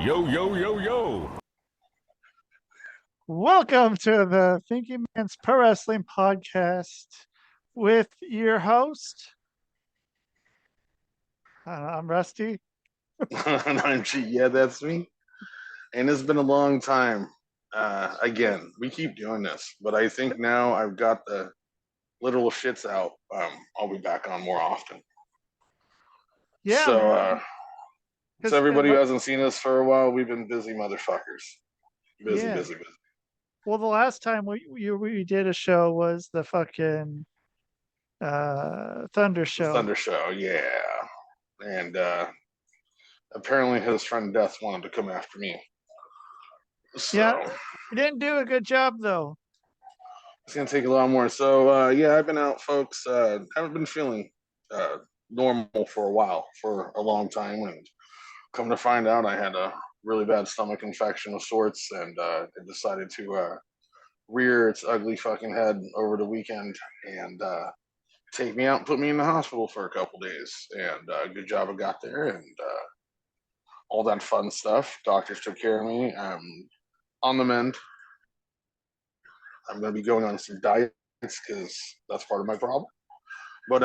Yo, yo, yo, yo. Welcome to the Thinking Man's Pro Wrestling Podcast with your host. I'm Rusty. Yeah, that's me. And it's been a long time. Again, we keep doing this, but I think now I've got the literal shits out. I'll be back on more often. Yeah, So, man. so everybody who hasn't seen us for a while, we've been busy motherfuckers. Busy. Well, the last time we did a show was the fucking Thunder The show. Thunder Show, yeah. And apparently his friend Death wanted to come after me. So, yeah, you didn't do a good job though. it's gonna take a lot more. So yeah, I've been out, folks. Haven't been feeling normal for a while, for a long time, and come to find out, I had a really bad stomach infection of sorts, and it decided to rear its ugly fucking head over the weekend and take me out and put me in the hospital for a couple days. And good job I got there, and all that fun stuff. Doctors took care of me. I'm on the mend. I'm going to be going on some diets because that's part of my problem. But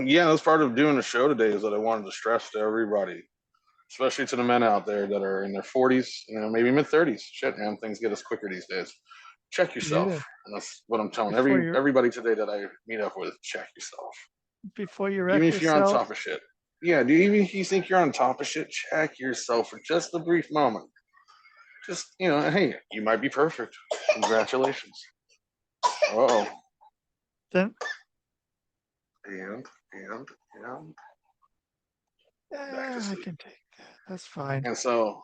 yeah, that's part of doing the show today is that I wanted to stress to everybody, especially to the men out there that are in their 40s, maybe mid 30s. Shit, man, things get us quicker these days. Check yourself, Yeah. and that's what I'm telling Before you everybody today that I meet up with. Check yourself. before you Even wreck if you're on yourself. top of shit. Yeah, even if you think you're on top of shit, check yourself for just a brief moment. Just, hey, you might be perfect. Congratulations. Uh-oh. Then And back to I sleep. can take that. That's fine. And so,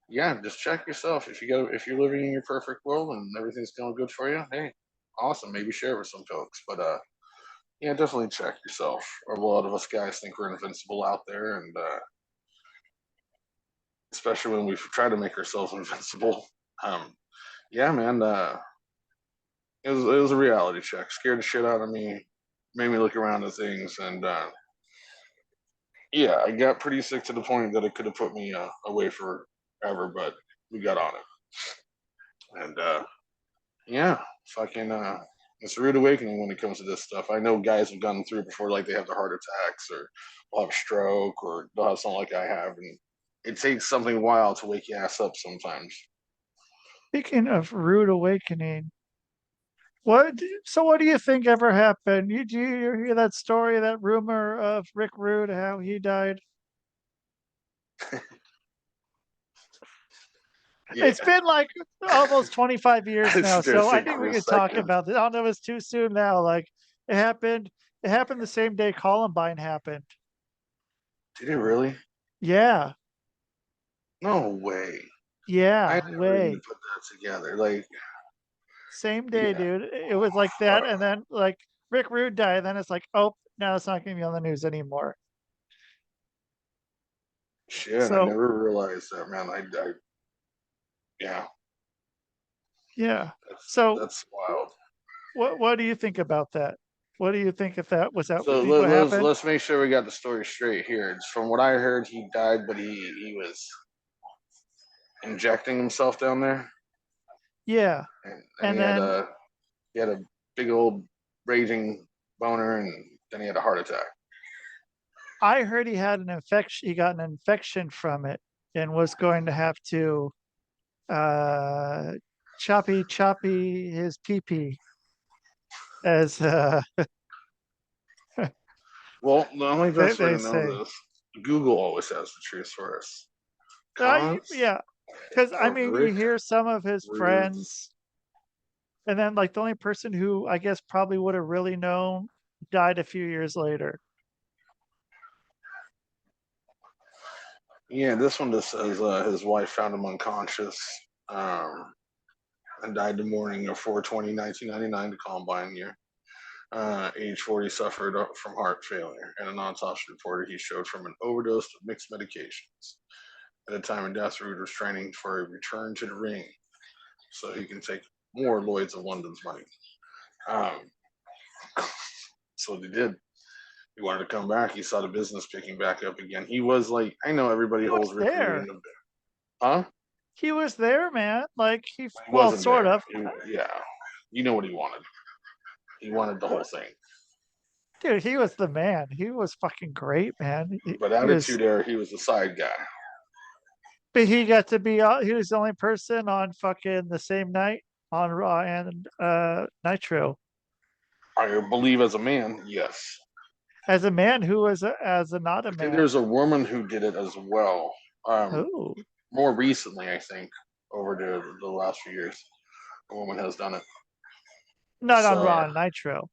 yeah, just check yourself. If you're living in your perfect world and everything's going good for you, hey, awesome. Maybe share it with some folks. But yeah, definitely check yourself. A lot of us guys think we're invincible out there, and especially when we try to make ourselves invincible. Yeah, man, it was a reality check. Scared the shit out of me, made me look around at things, and yeah, I got pretty sick to the point that it could have put me away forever, but we got on it. And yeah, fucking, it's a rude awakening when it comes to this stuff. I know guys have gone through it before, like they have their heart attacks or they'll have a stroke or they'll have something like I have, and it takes something wild to wake your ass up sometimes. Speaking of rude awakening, what do you think ever happened? Do you hear that story, that rumor of Rick Rude, how he died? Yeah, It's been like almost 25 years now, so I seriously think for we a could talk second. about this. I don't know if it's too soon now. Like it happened the same day Columbine happened. Did it really? Yeah, No way. I yeah, never even way. put that together. Like, Same day, yeah, dude. It was like that, and then like Rick Rude died, and then it's like, oh, now it's not gonna be on the news anymore. shit, I So never realized that, man. Yeah, yeah. that's So that's wild. what do you think about that? What do you think if that was that? Do So you think what happened? let's make sure we got the story straight here. It's from what I heard, he died, but he was injecting himself down there, Yeah, and and then he had a big old raging boner, and then he had a heart attack. I heard he had an infection. He got an infection from it, and was going to have to uh, choppy his pee pee as Well, the only best way they to know say. this, Google always has the truth for us. Cause Yeah, because I of mean, you Rick hear some of his Rude's. friends, and then like the only person who I guess probably would have really known died a few years later. Yeah, this one just says his wife found him unconscious um, and died the morning of 4/20/1999, the Columbine year. Age 40, suffered from heart failure, and an autopsy reported he showed from an overdose of mixed medications. At the time of death, Rude was training for a return to the ring so he can take more Lloyds of London's money. Um, so they did. He wanted to come back. He saw the business picking back up again. He was like, I know everybody He holds was Rick Rude in there. the, huh? He was there, man. Like He well, wasn't sort there. of. Yeah, you know what he wanted. He wanted the whole thing. Dude, he was the man. He was fucking great, man. But He was, Attitude Era, he was the side guy. but he got to be. He was the only person on fucking the same night on Raw and Nitro. I believe as a man, yes. As a man who was as a not a I think man. there's a woman who did it as well. Oh, More recently, I think, over the last few years, a woman has done it. not on So Raw and Nitro.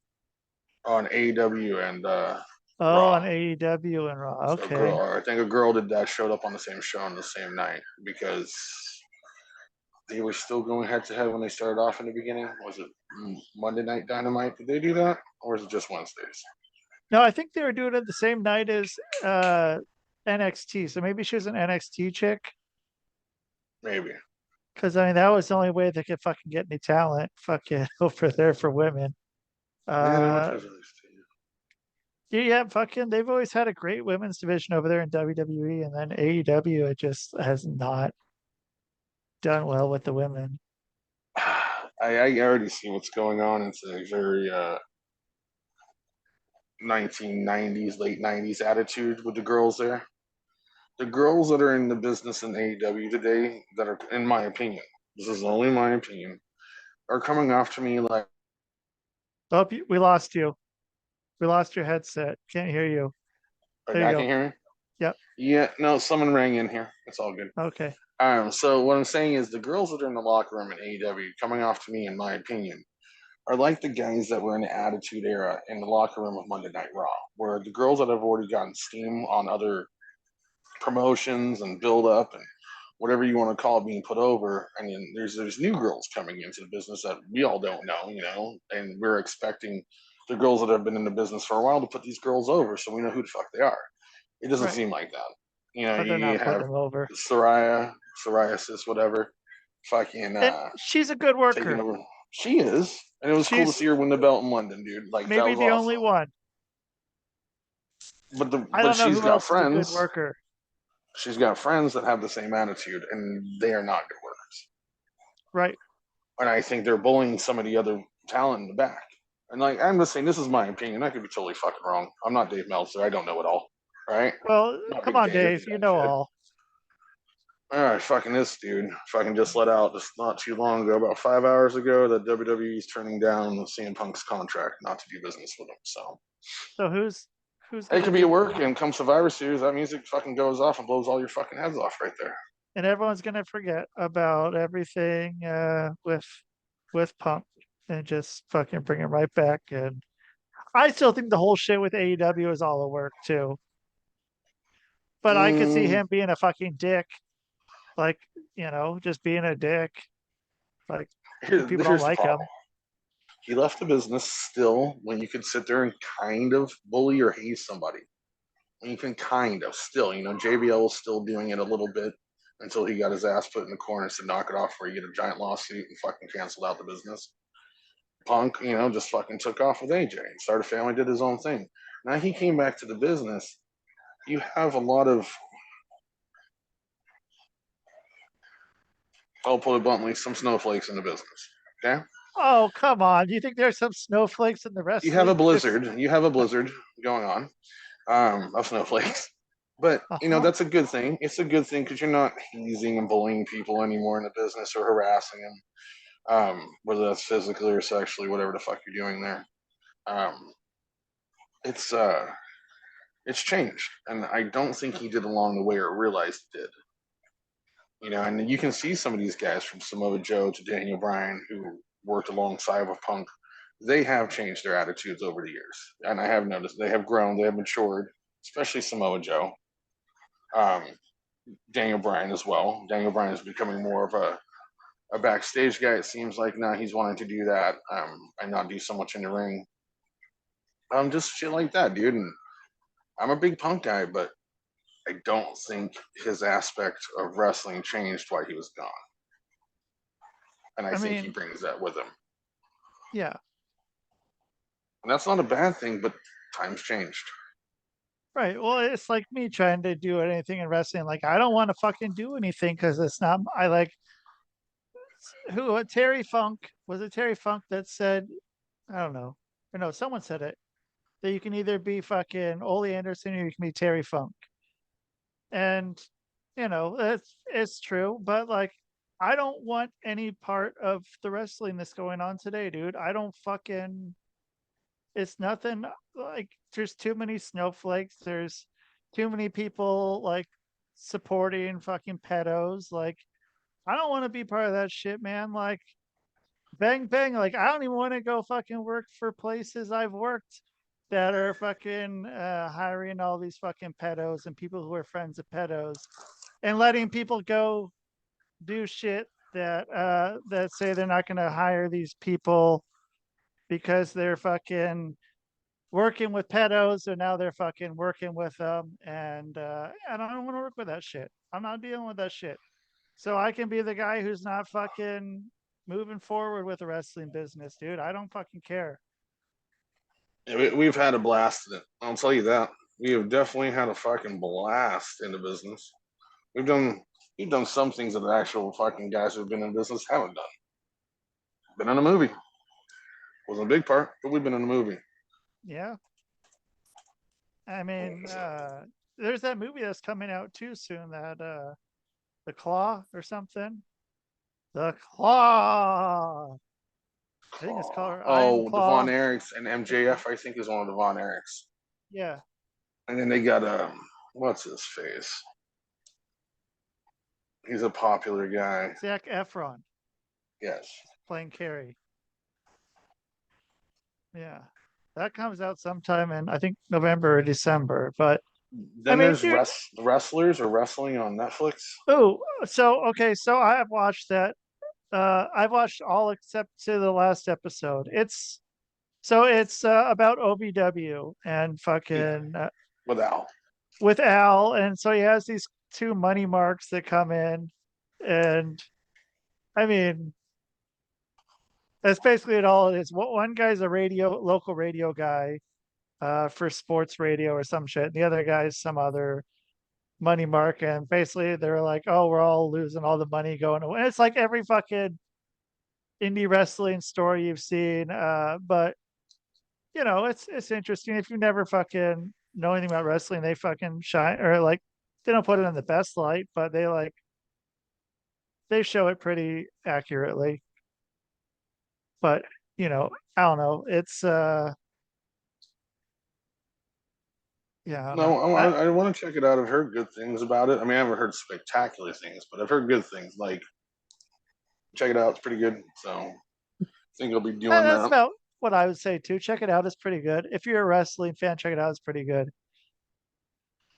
on AEW and Oh, Raw. on AEW and Raw. So a girl, Okay. I think a girl did that, showed up on the same show on the same night because they were still going head to head when they started off in the beginning. Was it Monday Night Dynamite? Did they do that, or is it just Wednesdays? No, I think they were doing it the same night as NXT. So maybe she was an NXT chick. Maybe. Because I mean, that was the only way they could fucking get any talent fucking over there for women. Yeah, that much Uh, was NXT. yeah, yeah, fucking, they've always had a great women's division over there in WWE, and then AEW, it just has not done well with the women. I already see what's going on. It's a very 1990s, late 90s attitude with the girls there. The girls that are in the business in AEW today, that are, in my opinion, this is only my opinion, are coming off to me Oh, we lost you. We lost your headset. Can't hear you. like There you I go. can hear me. Yep. Yeah, no, someone rang in here. It's all good. Okay. So what I'm saying is the girls that are in the locker room in AEW, coming off to me, in my opinion, are like the guys that were in the Attitude Era in the locker room of Monday Night Raw, where the girls that have already gotten steam on other promotions and build up and whatever you want to call it being put over. I mean, there's new girls coming into the business that we all don't know, and we're expecting the girls that have been in the business for a while to put these girls over so we know who the fuck they are. It doesn't Right. seem like that. You know, But they're you not putting have them over. psoriasis, whatever, fucking And she's a good taking worker. over. She is, and it was cool to She's see her win the belt in London, dude. Like that maybe was the only awesome. one. I But don't know she's who got else is a good friends. worker. She's got friends that have the same attitude, and they are not good workers. Right. And I think they're bullying some of the other talent in the back. And like I'm just saying, this is my opinion. I could be totally fucking wrong. I'm not Dave Meltzer. I don't know it all. Right? Well, Not come Big on, Dave and Dave. You that know shit. all. All right, fucking this dude. Fucking just let out just not too long ago, about 5 hours ago, that WWE is turning down the CM Punk's contract not to do business with him. So So who's it gonna could be a do? work, and come Survivor Series, that music fucking goes off and blows all your fucking heads off right there. And everyone's gonna forget about everything with Punk and just fucking bring him right back. And I still think the whole shit with AEW is all a work too. But I could see Mm, him being a fucking dick, like just being a dick. Like if people don't here's the like problem. him, He left the business still when you could sit there and kind of bully or haze somebody. When you can kind of still, JBL was still doing it a little bit until he got his ass put in the corner to knock it off where you get a giant lawsuit and fucking canceled out the business. Punk, just fucking took off with AJ and started a family, did his own thing. Now he came back to the business. You have a lot of, I'll put it bluntly, some snowflakes in the business. Okay? oh come on! Do you think there's some snowflakes in the You have a wrestling? This, blizzard. You have a blizzard going on of snowflakes. But uh-huh. that's a good thing. It's a good thing because you're not hazing and bullying people anymore in the business or harassing them, whether that's physically or sexually, whatever the fuck you're doing there. Um, it's it's changed, and I don't think he did along the way or realized he did. And you can see some of these guys from Samoa Joe to Daniel Bryan who worked alongside with Punk. They have changed their attitudes over the years, and I have noticed they have grown, they have matured, especially Samoa Joe. Um, Daniel Bryan as well. Daniel Bryan is becoming more of a backstage guy. It seems like now he's wanting to do that and not do so much in the ring. Just shit like that, dude. And I'm a big Punk guy, but I don't think his aspect of wrestling changed while he was gone. And I I think he mean, brings that with him. yeah. And that's not a bad thing, but times changed. Right. Well, it's like me trying to do anything in wrestling. Like, I don't want to fucking do anything because it's not. I like who? Terry Funk, was it Terry Funk that said? I don't know. Or no, someone said it that you can either be fucking Ole Anderson or you can be Terry Funk. And it's true, but like I don't want any part of the wrestling that's going on today, dude. I don't fucking it's nothing. Like there's too many snowflakes, there's too many people like supporting fucking pedos. Like I don't want to be part of that shit, man. Like bang bang, like I don't even want to go fucking work for places I've worked that are fucking hiring all these fucking pedos and people who are friends of pedos and letting people go do shit that say they're not going to hire these people because they're fucking working with pedos, and now they're fucking working with them, and I don't want to work with that shit. I'm not dealing with that shit. So I can be the guy who's not fucking moving forward with the wrestling business, dude. I don't fucking care. Yeah, we've had a blast in it. I'll tell you that. We have definitely had a fucking blast in the business. We've done we've done some things that the actual fucking guys who've been in business haven't done. Been in a movie. Wasn't a big part, but we've been in a movie. Yeah. I mean, there's that movie that's coming out too soon, that The Claw or something. The Claw. I think it's called Iron Oh, Devon Claw. Eriks and MJF, I think, is one of Devon Eriks. Yeah. And then they got what's his face? He's a popular guy. Zac Efron Yes. playing Carrie. Yeah. That comes out sometime in I think November or December. But I Then mean, there's dude, wrestlers or wrestling on Netflix. oh, so okay, so I have watched that. I've watched all except to the last episode. It's about OVW and Yeah, fucking with Al. with Al, and so he has these two money marks that come in, and I mean that's basically it. All it is. One guy's a local radio guy for sports radio or some shit. The other guy's some other money mark, and basically they're like, "Oh, we're all losing all the money going away." And it's like every fucking indie wrestling story you've seen. But it's interesting if you never fucking know anything about wrestling. They fucking shine, or like they don't put it in the best light, but they show it pretty accurately. But I don't know. It's yeah, I don't know. No, I want to check it out. I've heard good things about it. I mean, I haven't heard spectacular things, but I've heard good things. Like, check it out. It's pretty good. So, I think I'll be doing That's that. about what I would say too. Check it out. It's pretty good. If you're a wrestling fan, check it out. It's pretty good.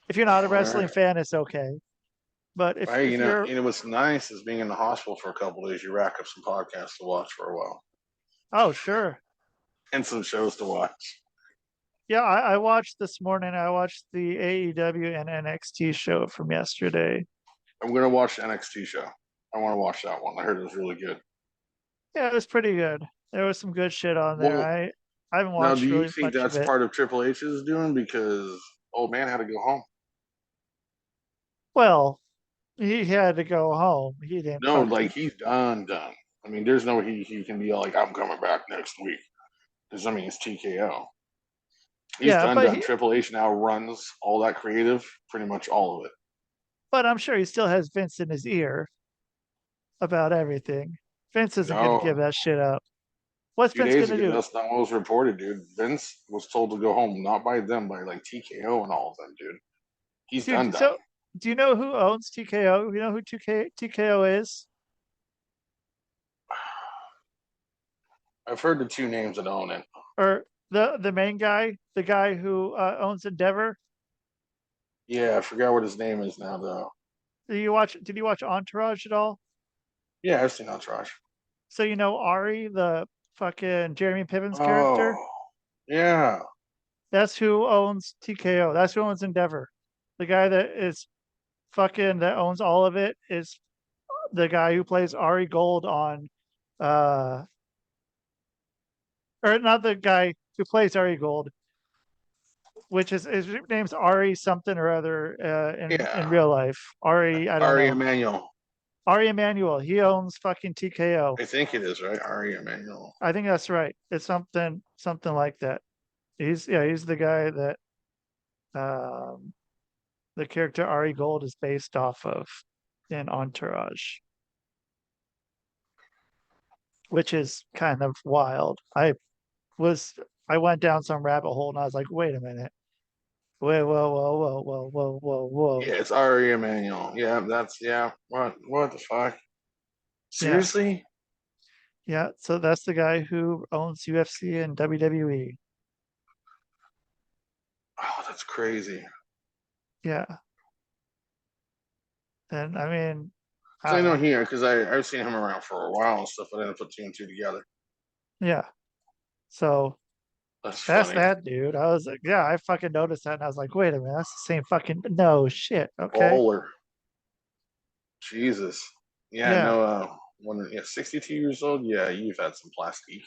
If you're not a All wrestling right. fan, it's okay. But if Hey, if you're what's nice is being in the hospital for a couple days. You rack up some podcasts to watch for a while oh sure. and some shows to watch. Yeah, I watched this morning. I watched the AEW and NXT show from yesterday. I'm gonna watch the NXT show. I want to watch that one. I heard it was really good. Yeah, it was pretty good. There was some good shit on there. Well, I haven't now, do watched you really think much of that's it. part of Triple H's doing because old man had to go home? Well, he had to go home. He didn't No, fucking. like he's done. I mean, there's no he can be like, I'm coming back next week. Because I mean, it's TKO. He's Yeah, done. Triple H now runs all that creative, pretty much all of it. but I'm sure he still has Vince in his ear about everything. Vince isn't gonna give No, that shit up. What's a few Vince days gonna ago, do? that's not what was reported, dude. Vince was told to go home, not by them, by like TKO and all of them, dude. He's Dude, done. so do you know who owns TKO? You know who TKO is? I've heard the two names that own it. Or the main guy, the guy who owns Endeavor? Yeah, I forgot what his name is now, though. Did you watch Entourage at all? Yeah, I've seen Entourage. So you know Ari, the fucking Jeremy Piven's character? Oh, yeah. That's who owns TKO. That's who owns Endeavor. The guy that owns all of it is the guy who plays Ari Gold on uh or not the guy who plays Ari Gold. which is his name's Ari something or other in Yeah, real life. Ari, I don't Ari know. Emanuel. Ari Emanuel. He owns fucking TKO. I think it is right. Ari Emanuel. I think that's right. It's something like that. He's the guy that um the character Ari Gold is based off of in Entourage, which is kind of wild. Was I went down some rabbit hole and I was like, wait a minute. Wait, whoa, whoa, whoa, whoa, whoa, whoa, whoa. Yeah, it's Ari Emanuel. Yeah, that's yeah. What the fuck? Yeah, Seriously? yeah. So that's the guy who owns UFC and WWE. Oh, that's crazy. Yeah. And I mean, I Cause I don't know know. here, because I've seen him around for a while and stuff, but I didn't put two and two together. Yeah. So That's that's funny. that dude. I was like, yeah, I fucking noticed that. And I was like, wait a minute, that's the same fucking no shit. Okay. Bowler. Jesus. Yeah, Yeah. no, when yeah, 62 years old. Yeah, you've had some plastic.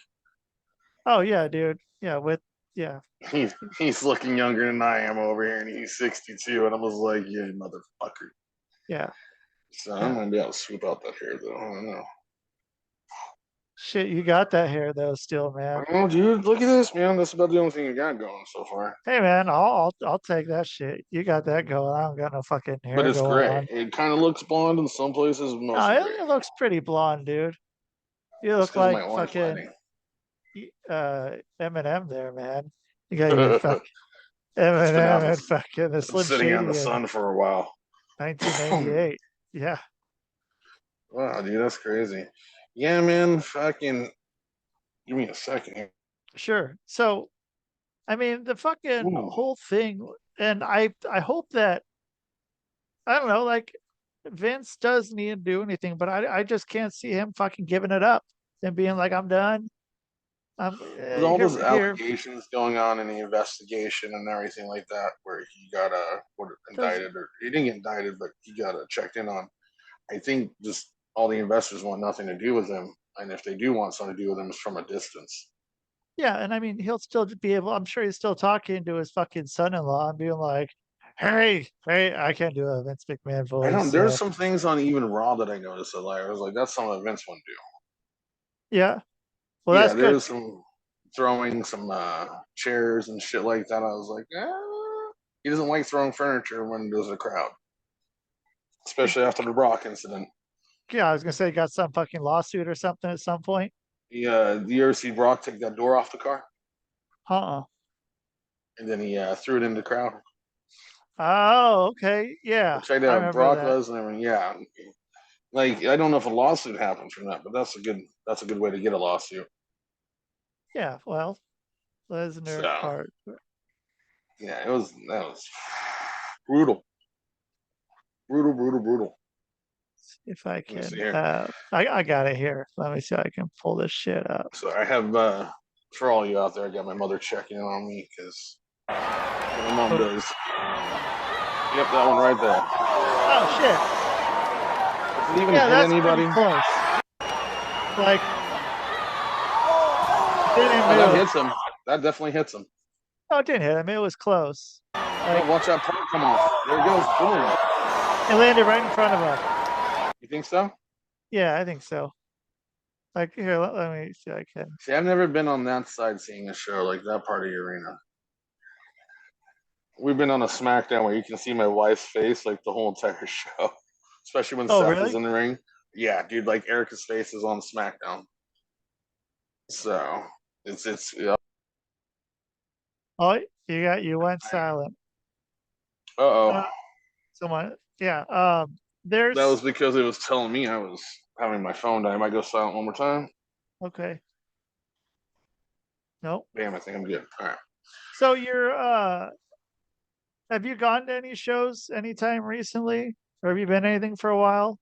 Oh yeah, dude. Yeah, with yeah. He's looking younger than I am over here, and he's 62, and I was like, yeah, motherfucker. Yeah. So I'm Yeah. gonna be able to swoop out that hair though. I don't know. Shit, you got that hair though still, man. Oh, dude, look at this, man. That's about the only thing you got going so far. Hey man, I'll take that shit. You got that going. I don't got no fucking But hair it's going gray. on. It kind of looks blonde in some places, No, mostly gray. it looks pretty blonde, dude. You It's look because of like my orange fucking lighting. Eminem there, man. You got your fuck It's been out. Eminem and It's fucking the been Slim sitting out in the Shady in sun for a while. 1998. Yeah, Wow, dude, that's crazy. Yeah, man. Fucking. Give me a second here. sure. So, I mean, the fucking Ooh. whole thing, and I hope that I don't know, like Vince does need to do anything, but I just can't see him fucking giving it up and being like, I'm done. I'm With all those here. allegations going on in the investigation and everything like that, where he got Does indicted, or he didn't get indicted, but he got checked in on. I think just all the investors want nothing to do with him, and if they do want something to do with him, it's from a distance. Yeah, and I mean, he'll still be able. I'm sure he's still talking to his fucking son-in-law and being like, "Hey, hey, I can't do a Vince McMahon I don't. voice." There's some things on even Raw that I noticed that I was like, that's something that Vince wouldn't Yeah, well, do. that's Yeah, good. there's some throwing some chairs and shit like that. I was like, he doesn't like throwing furniture when there's a crowd, especially after the Brock incident. Yeah, I was gonna say, got some fucking lawsuit or something at some point. You ever see Brock take that door off the car Uh-uh. and then he threw it in the crowd? Oh, okay. Yeah, Check I out remember Brock that. Lesnar. Yeah, like I don't know if a lawsuit happens from that, but that's a good way to get a lawsuit. Yeah, well, Lesnar So part. yeah, that was brutal, brutal, brutal, brutal. If I Let me see can, here. I got it here. Let me see if I can pull this shit up. So I have for all you out there, I got my mother checking in on me because my mom Oh, does. Yep, that one right there. oh shit. Does it even Yeah, hit that's pretty anybody? close. Like, didn't Oh, that move. hits him. That definitely hits him. Oh, it didn't hit him. It was close. Oh, Like, watch that part come off. There it goes. Boom. it landed right in front of him. You think so? Yeah, I think so. Like, here, let me see if I can. See, I've never been on that side seeing a show like that part of the arena. We've been on a SmackDown where you can see my wife's face like the whole entire show, especially when Oh, Seth is really? in the ring. Yeah, dude, like Erica's face is on SmackDown. So it's yeah. Oh, you went silent. Uh oh. Uh, someone, yeah. That was There's because it was telling me I was having my phone die. I might go silent one more time. okay. Nope. Damn, I think I'm good. All right. So have you gone to any shows anytime recently? Or have you been anything for a while?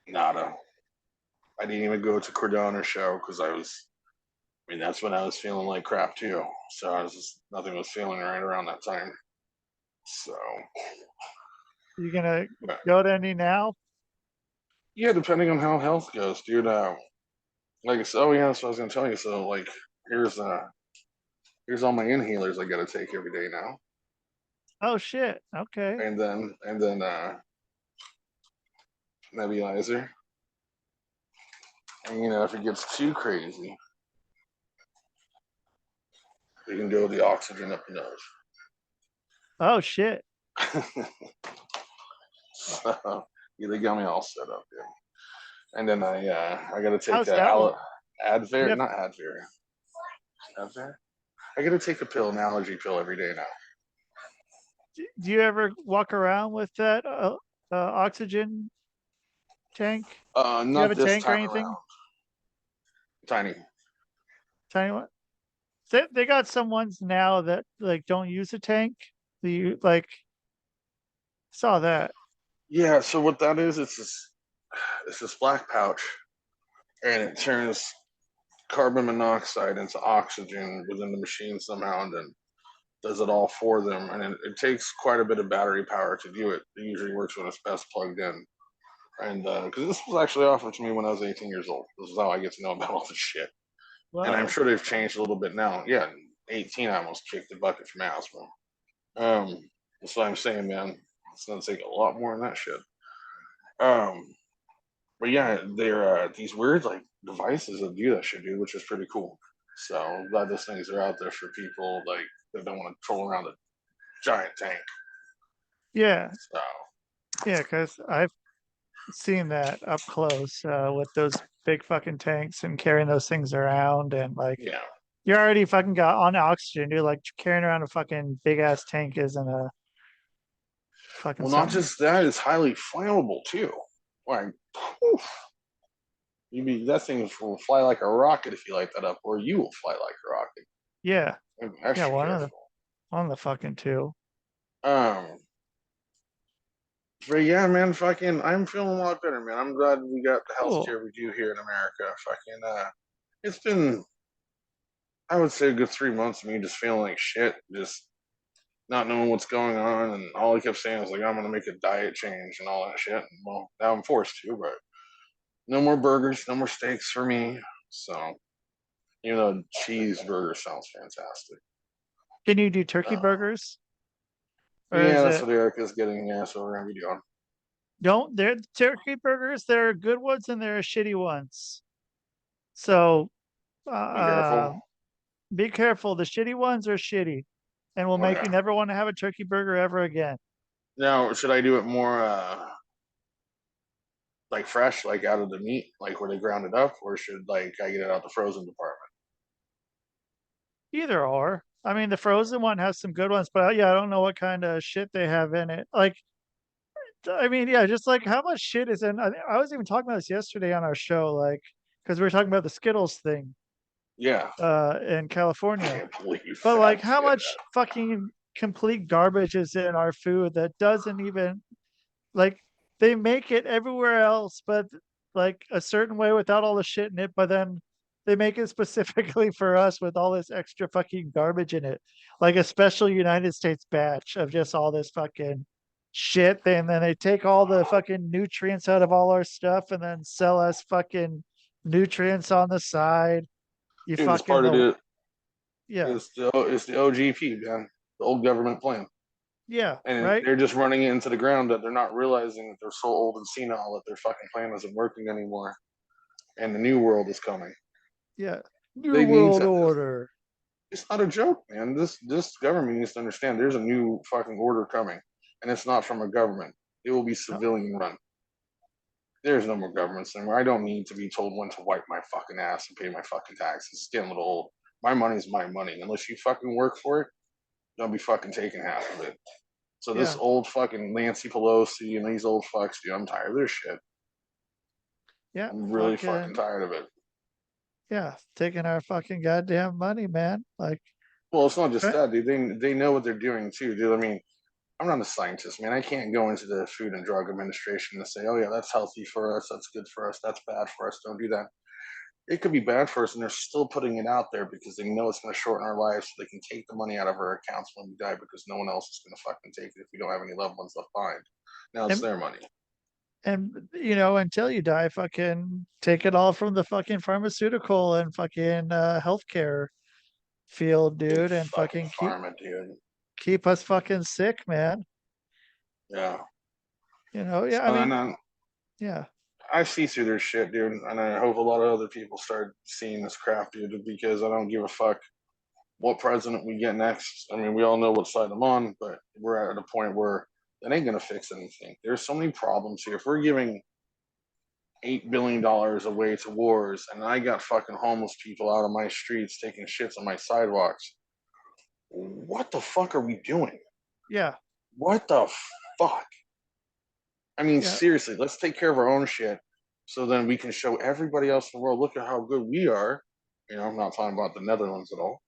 Nada. I didn't even go to Cordona's show because I mean, that's when I was feeling like crap too. So I was just, nothing was feeling right around that time. So, You gonna but go to any now? yeah, depending on how health goes, dude. Like I said, oh yeah, that's what I was gonna tell you. So like, here's here's all my inhalers I got to take every day now, Oh shit. Okay. and then nebulizer. And if it gets too crazy, you can go the oxygen up the nose. Oh shit. So yeah, they got me all set up, yeah. And then I got to take How's that work? You Advair, have, not Advair, Advair. I got to take a pill, an allergy pill every day now. do you ever walk around with that oxygen tank? Do you have Not a this tank or time anything? around. Tiny. Tiny one? They got some ones now that like don't use a tank. You like saw that. Yeah. So what that is, it's this black pouch, and it turns carbon monoxide into oxygen within the machine somehow, and then does it all for them. And it takes quite a bit of battery power to do it. It usually works when it's best plugged in. And because this was actually offered to me when I was 18 years old. This is how I get to know about all this shit. And I'm Whoa. sure they've changed a little bit now. Yeah, 18, I almost kicked the bucket from asthma. Um, that's what I'm saying, man. It's gonna take a lot more than that shit. Um, but yeah, they're these weird like devices that do that shit, dude, which is pretty cool. So I'm glad those things are out there for people like that don't want to troll around a giant tank. Yeah. So Yeah, because I've seen that up close with those big fucking tanks and carrying those things around and like yeah. you already fucking got on oxygen, dude. Like carrying around a fucking big ass tank isn't a fucking Well, not something. just that, it's highly flammable too. Like, poof, that thing will fly like a rocket if you light that up, or you will fly like a rocket. Yeah. I'm Yeah, extra careful. one of the fucking two. Um, but yeah, man, fucking, I'm feeling a lot better, man. I'm glad we got the Cool. healthcare we do here in America. Fucking, it's been, I would say, a good 3 months of me just feeling like shit, just not knowing what's going on, and all I kept saying was like, I'm gonna make a diet change and all that shit. And well, now I'm forced to, but no more burgers, no more steaks for me. So, cheeseburger sounds fantastic. Can you do turkey Uh, burgers? Or yeah, is that's it what Erica's getting. Yeah, so we're gonna be doing. don't they're turkey burgers, there are good ones and there are shitty ones. So Be uh careful. be careful. The shitty ones are shitty and will Oh make you yeah. never want to have a turkey burger ever again. Now, should I do it more like fresh, like out of the meat, like where they ground it up, or should like I get it out the frozen department? Either or. I mean, the frozen one has some good ones, but yeah, I don't know what kind of shit they have in it. Like, I mean, yeah, just like how much shit is in. I was even talking about this yesterday on our show, like, because we were talking about the Skittles thing Yeah, in I California. can't believe But like, that how shit. much fucking complete garbage is in our food that doesn't even like they make it everywhere else, but like a certain way without all the shit in it. But then they make it specifically for us with all this extra fucking garbage in it, like a special United States batch of just all this fucking shit. And then they take all the fucking nutrients out of all our stuff and then sell us fucking nutrients on the side. You Dude, it's fucking part of the it. yeah, It's the OGP, man, the old government plan, yeah, and right, they're just running it into the ground that they're not realizing that they're so old and senile that their fucking plan isn't working anymore, and the new world is coming. yeah. New They need World to. Order. It's not a joke, man. This government needs to understand there's a new fucking order coming, and it's not from a government. It will be No, civilian run. There's no more governments anymore. I don't need to be told when to wipe my fucking ass and pay my fucking taxes. It's getting a little old. My money's my money. Unless you fucking work for it, don't be fucking taking half of it. So this yeah, old fucking Nancy Pelosi and these old fucks, dude, I'm tired of their shit. yeah, I'm really fucking fucking tired of it. yeah, taking our fucking goddamn money, man. Like, Well, it's not just right, that, dude. They know what they're doing too, dude. I mean, I'm not a scientist, man. I can't go into the Food and Drug Administration and say, "Oh yeah, that's healthy for us. That's good for us. That's bad for us. Don't do that." It could be bad for us, and they're still putting it out there because they know it's going to shorten our lives, so they can take the money out of our accounts when we die because no one else is going to fucking take it if we don't have any loved ones left behind. Now it's and their money. until you die, fucking take it all from the fucking pharmaceutical and fucking healthcare field, Big dude, and fucking fucking farming, dude. keep us fucking sick, man. Yeah. Yeah, I So, and mean, then yeah. I see through their shit, dude, and I hope a lot of other people start seeing this crap, dude, because I don't give a fuck what president we get next. I mean, we all know what side I'm on, but we're at a point where that ain't gonna fix anything. There's so many problems here. If we're giving $8 billion away to wars, and I got fucking homeless people out on my streets taking shits on my sidewalks, what the fuck are we doing? Yeah. What the fuck? I mean, Yeah. seriously, let's take care of our own shit so then we can show everybody else in the world, look at how good we are. I'm not talking about the Netherlands at all.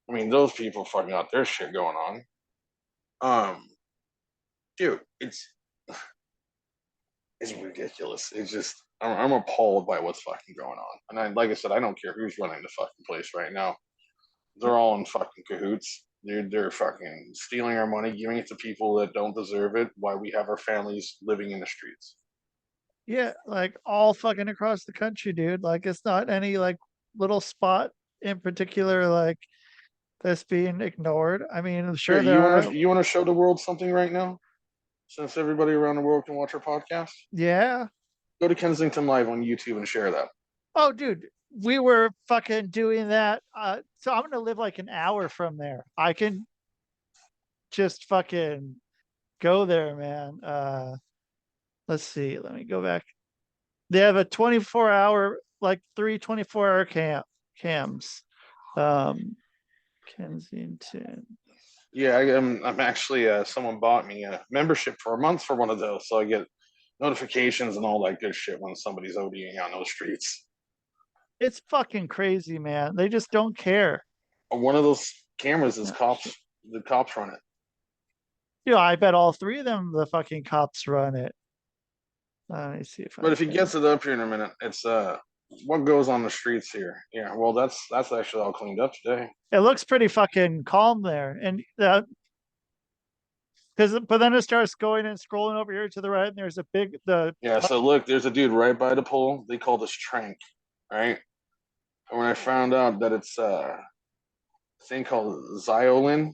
I mean, those people fucking got their shit going on. Um, dude, it's ridiculous. It's just I'm appalled by what's fucking going on. And like I said, I don't care who's running the fucking place right now. They're all in fucking cahoots. They're fucking stealing our money, giving it to people that don't deserve it. Why we have our families living in the streets. Yeah, like all fucking across the country, dude. Like it's not any like little spot in particular like that's being ignored. I mean, Here, sure there are. you want to show the world something right now? Since everybody around the world can watch our podcast, Yeah. go to Kensington Live on YouTube and share that. Oh, dude, we were fucking doing that. So I'm gonna live like an hour from there. I can just fucking go there, man. Let's see. Let me go back. They have a 24-hour, like 3 24-hour cams. Um, Kensington. Yeah, I'm actually someone bought me a membership for a month for one of those, so I get notifications and all that good shit when somebody's ODing on those streets. It's fucking crazy, man. They just don't care. One of those cameras is Yeah, cops. shit. The cops run it. I bet all three of them, the fucking cops run it. Let me see if But I if he can. gets it up here in a minute, it's what goes on the streets here. Yeah, well, that's actually all cleaned up today. It looks pretty fucking calm there, and because but then it starts going and scrolling over here to the right, and there's a big the Yeah, so look, there's a dude right by the pole. They call this Trank, right? And when I found out that it's a thing called Xiolin,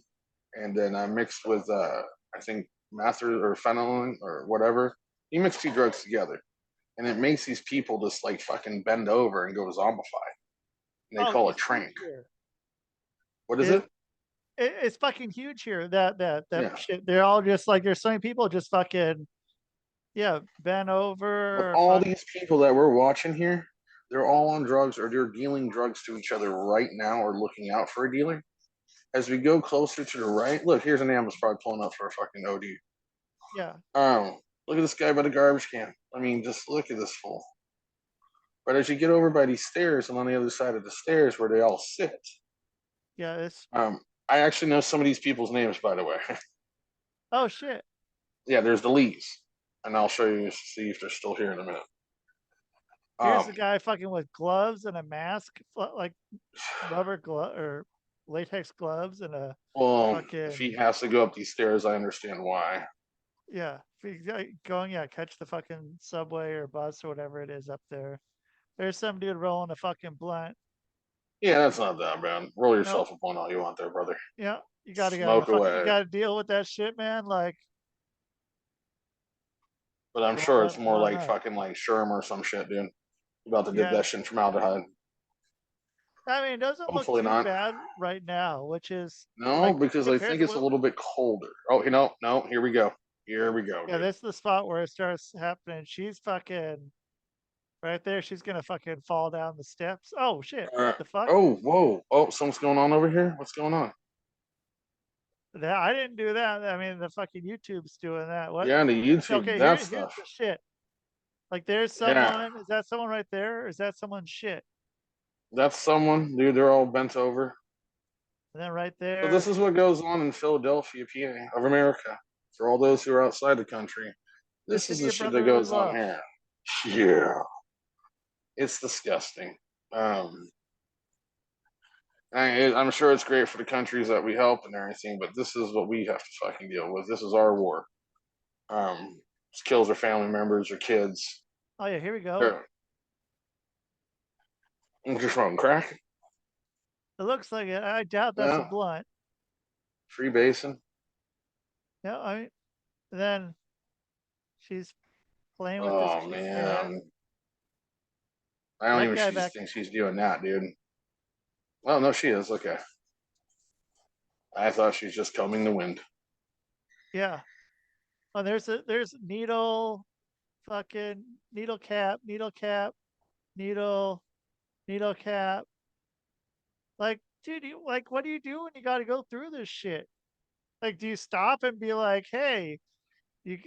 and then mixed with I think master or phenolin or whatever, you mix two drugs together, and it makes these people just like fucking bend over and go zombify. And they oh, call it it's huge Trank. here. What is It, it? it's fucking huge here. That Yeah. shit. They're all just like there's so many people just fucking bent Of over or all fuck. these people that we're watching here, they're all on drugs or they're dealing drugs to each other right now or looking out for a dealer. As we go closer to the right, look, here's an ambulance probably pulling up for a fucking OD. Yeah, Look at this guy by the garbage can. I mean, just look at this fool. But as you get over by these stairs and on the other side of the stairs where they all sit, yeah. It's um, I actually know some of these people's names, by the way. oh shit. Yeah, there's the Lees, and I'll show you see if they're still here in a minute. Here's Um, the guy fucking with gloves and a mask, like rubber glove or latex gloves and a well, if he fucking has to go up these stairs, I understand why. yeah. Going catch the fucking subway or bus or whatever it is up there. There's some dude rolling a fucking blunt. Yeah, that's not that bad. Roll No, yourself a blunt all you want there, brother. yeah, you gotta Smoke fuck. You away. gotta deal with that shit, man. Like But I'm roll sure that it's more blunt like up. fucking like Sherm or some shit, dude. About to dip Yeah, that shit in formaldehyde. I mean, it doesn't look Hopefully too not. bad right now, which is No, like because I compared think to it's a what. little bit colder. Oh, no, here we go. Here we go, Yeah, dude. this is the spot where it starts happening. She's fucking right there. She's gonna fucking fall down the steps. Oh shit! What the fuck? Oh, whoa. Oh, something's going on over here? What's going on? That I didn't do that. I mean, the fucking YouTube's doing that. What? Yeah, the YouTube, Okay, that here's stuff. the shit. Like, there's Yeah, someone. Is that someone right there? Or is that someone's shit? that's someone, dude. They're all bent over. And then right So this there, is what goes on in Philadelphia, PA, of America. For all those who are outside the country, the this is city the of shit that brotherly goes on love. here. Yeah, it's disgusting. I'm sure it's great for the countries that we help and everything, but this is what we have to fucking deal with. This is our war. This kills our family members or kids. Oh yeah, here we go. They're just from crack. It looks like it. I doubt that's a Yeah, blunt. free basin. Yeah, I mean, then she's playing with this Oh chick's hair. man, I don't That even guy back, think she's doing that, dude. Oh no, she is. Okay, I thought she's just combing the wind. yeah. Oh, there's needle, fucking needle cap, needle, needle cap. Like, dude, like, what do you do when you got to go through this shit? Like, do you stop and be like, hey,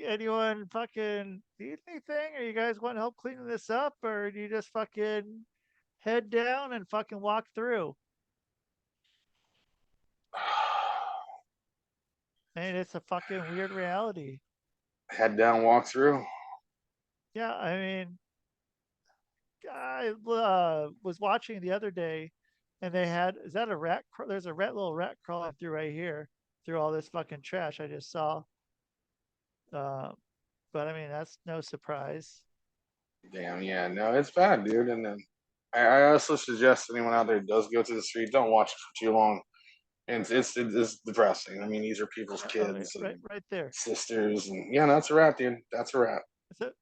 anyone fucking need anything? Or you guys want help cleaning this up? Or do you just fucking head down and fucking walk through? And it's a fucking weird reality. Head down, walk through. Yeah, I mean, I was watching the other day, and they had is that a rat? There's a little rat crawling through right here through all this fucking trash I just saw. Uh, but I mean, that's no surprise. Damn, yeah, no, it's bad, dude. And then I also suggest anyone out there who does go to the street, don't watch it for too long. And it's depressing. I mean, these are people's Oh, yeah, kids and right there. sisters, and yeah, that's a rat, dude. That's a rat.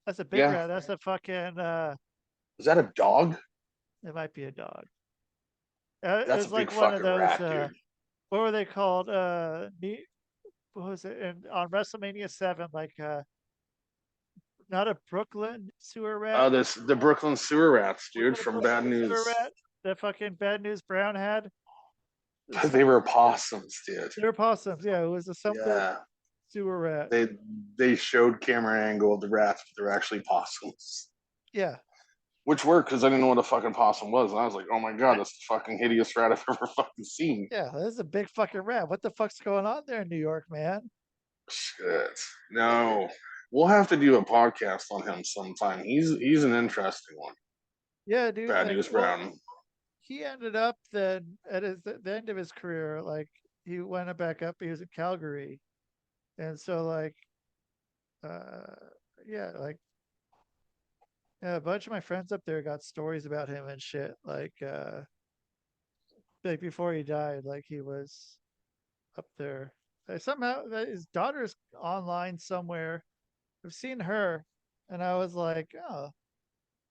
That's a big Yeah, rat. That's a fucking. is that a dog? It might be a dog. It That's a was big like one of fucking those. rat, dude. What were they called? What was it? And on WrestleMania 7, like not a Brooklyn sewer rat. This the Brooklyn sewer rats, Was dude, it a from Bad Brooklyn News. sewer rat? That fucking Bad News Brown had. They were possums, dude. They were possums. Yeah, it was a something Yeah, sewer rat. they they showed camera angle of the rats, but they're actually possums. Yeah. Which worked because I didn't know what a fucking possum was. And I was like, oh my God, Right. that's the fucking hideous rat I've ever fucking seen. Yeah, this is a big fucking rat. What the fuck's going on there in New York, man? Shit. No. We'll have to do a podcast on him sometime. He's an interesting one. Yeah, dude. Bad Like, News well, Brown. he ended up then at the end of his career, like he went back up. He was in Calgary, and so like, uh, yeah, like yeah, a bunch of my friends up there got stories about him and shit. Like before he died, like he was up there. Somehow his daughter's online somewhere. I've seen her, and I was like, oh,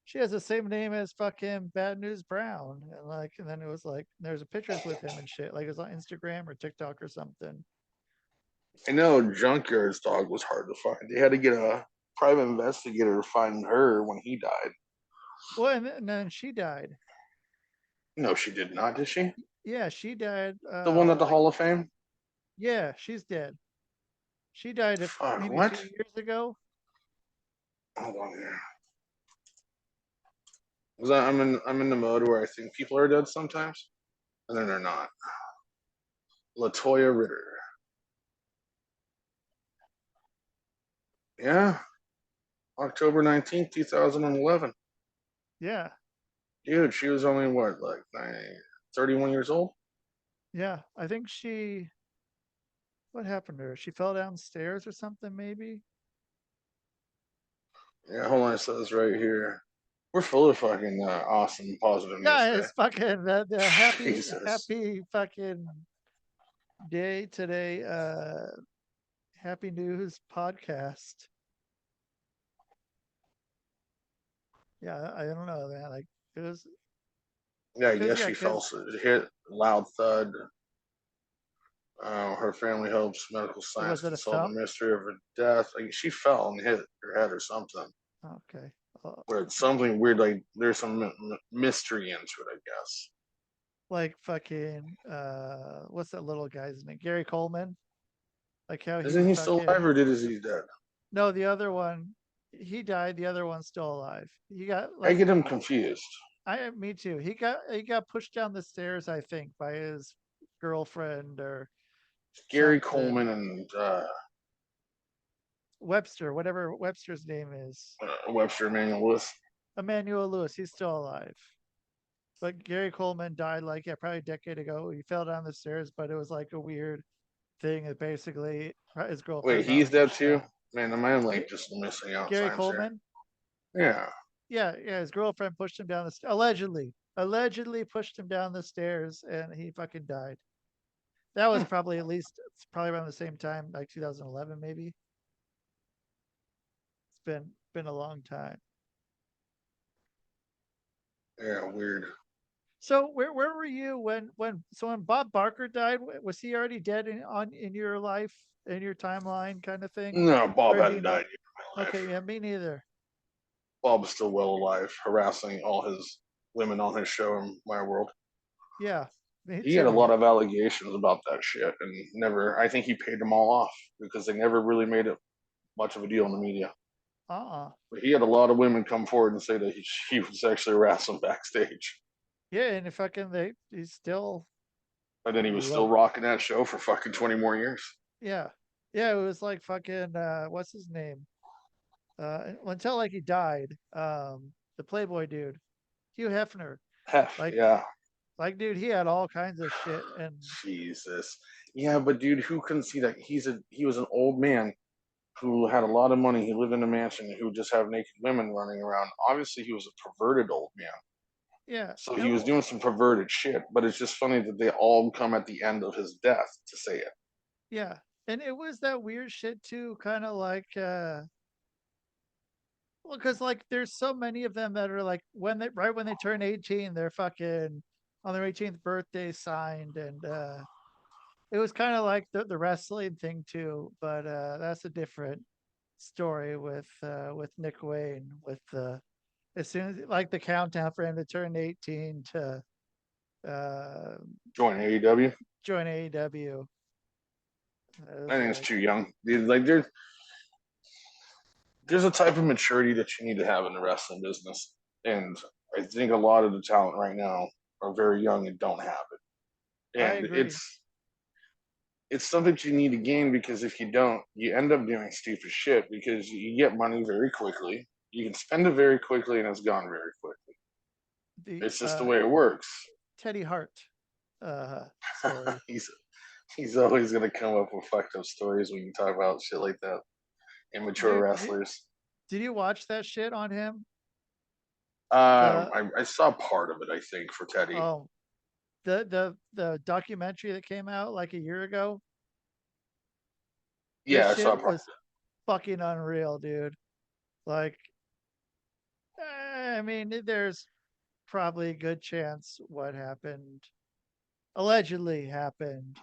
she has the same name as fucking Bad News Brown, and like, and then it was like, there's pictures with him and shit. Like it was on Instagram or TikTok or something. I know Junkyard's dog was hard to find. They had to get a private investigator to find her when he died. Well, and then she died. No, she did not, did she? Yeah, she died. The one at the Hall of Fame? Yeah, she's dead. She died Fuck, maybe two what? years ago. Hold on here. Because I'm in the mode where I think people are dead sometimes, and then they're not. Latoya Ritter. Yeah, October 19th, 2011. Yeah, Dude, she was only what, like 31 years old? yeah. I think she. What happened to her? She fell downstairs or something, maybe. Yeah, hold on, it says right here. We're full of fucking awesome, positive news Yeah, today. it's fucking the Jesus. happy fucking day today. Happy news podcast. Yeah, I don't know, man. Like it was Yeah, I because guess yeah, she fell, because hit loud thud. Her family hopes medical science was it can a solve the thump? mystery of her death. Like, she fell and hit her head or something. Okay. Uh, Where it's something weird, like there's some mystery into it, I guess. like fucking what's that little guy's name? Gary Coleman. Like how Isn't he he still alive fucking or is he dead? no, the other one he died, the other one's still alive. He got I like get him confused. I me too. He got pushed down the stairs, I think, by his girlfriend or Gary something. Coleman and Webster, whatever Webster's name is. Webster Emanuel Lewis. Emmanuel Lewis, he's still alive. But Gary Coleman died like yeah, probably a decade ago. He fell down the stairs, but it was like a weird thing that basically his Wait, girlfriend got he's dead pushed too? down. Man, am I like just missing out Gary signs here? Coleman? Yeah. Yeah, his girlfriend pushed him down the stairs. Allegedly. allegedly pushed him down the stairs and he fucking died. That was probably at least it's probably around the same time, like 2011 maybe. It's been a long time. Yeah, weird. So where were you when Bob Barker died? Was he already dead in your life, in your timeline kind of thing? No, Bob Or did you hadn't not? died yet in my Okay, life. yeah, me neither. Bob is still well alive, harassing all his women on his show in my world. Yeah, me He had a too. lot of allegations about that shit, and never. I think he paid them all off because they never really made it much of a deal in the media. Uh-uh. But he had a lot of women come forward and say that he was actually harassing backstage, Yeah, and if fucking he's still and then he was still like rocking that show for fucking 20 more years. yeah. Yeah, it was like fucking what's his name? Until like he died, the Playboy dude, Hugh Hefner. Hef, Like yeah, dude, he had all kinds of shit and Jesus, yeah, but dude, who couldn't see that he was an old man who had a lot of money. He lived in a mansion. Who would just have naked women running around. Obviously, he was a perverted old man. yeah. So he was doing some perverted shit, but it's just funny that they all come at the end of his death to say it. Yeah. And it was that weird shit too, kind of like well, because like there's so many of them that are like when they right when they turn 18, they're fucking on their 18th birthday signed and it was kind of like the wrestling thing too, but that's a different story with Nick Wayne with the as soon as like the countdown for him to turn 18 to uh Join AEW. join AEW. It I was think it's like too young. Dude, like there's a type of maturity that you need to have in the wrestling business, and I think a lot of the talent right now are very young and don't have it. I And agree. it's something you need to gain because if you don't, you end up doing stupid shit because you get money very quickly. You can spend it very quickly and it's gone very quickly. The It's just the way it works. Teddy Hart story. he's he's always gonna come up with fucked up stories when you talk about shit like that. Immature Dude, wrestlers. did you watch that shit on him? Um, The I, I saw part of it, I think, for Teddy. oh the documentary that came out like a year ago. The Yeah, I saw shit part. was fucking unreal, dude. Like, I mean, there's probably a good chance what happened, allegedly happened.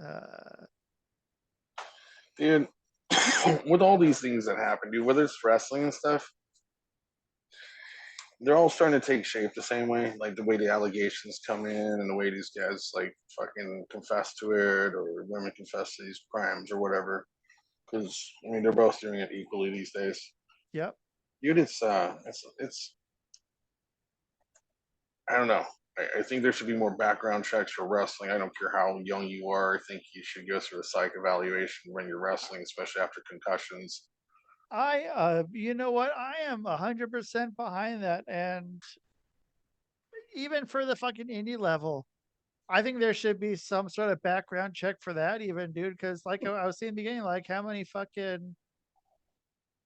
Uh, Dude, with all these things that happen, dude, whether it's wrestling and stuff, they're all starting to take shape the same way. Like the way the allegations come in and the way these guys like fucking confess to it or women confess to these crimes or whatever. Because I mean, they're both doing it equally these days. yep. Dude, it's I don't know. I think there should be more background checks for wrestling. I don't care how young you are. I think you should go through a psych evaluation when you're wrestling, especially after concussions. You know what? I am 100% behind that, and even for the fucking indie level, I think there should be some sort of background check for that, even, dude. Because like I was saying in the beginning, like how many fucking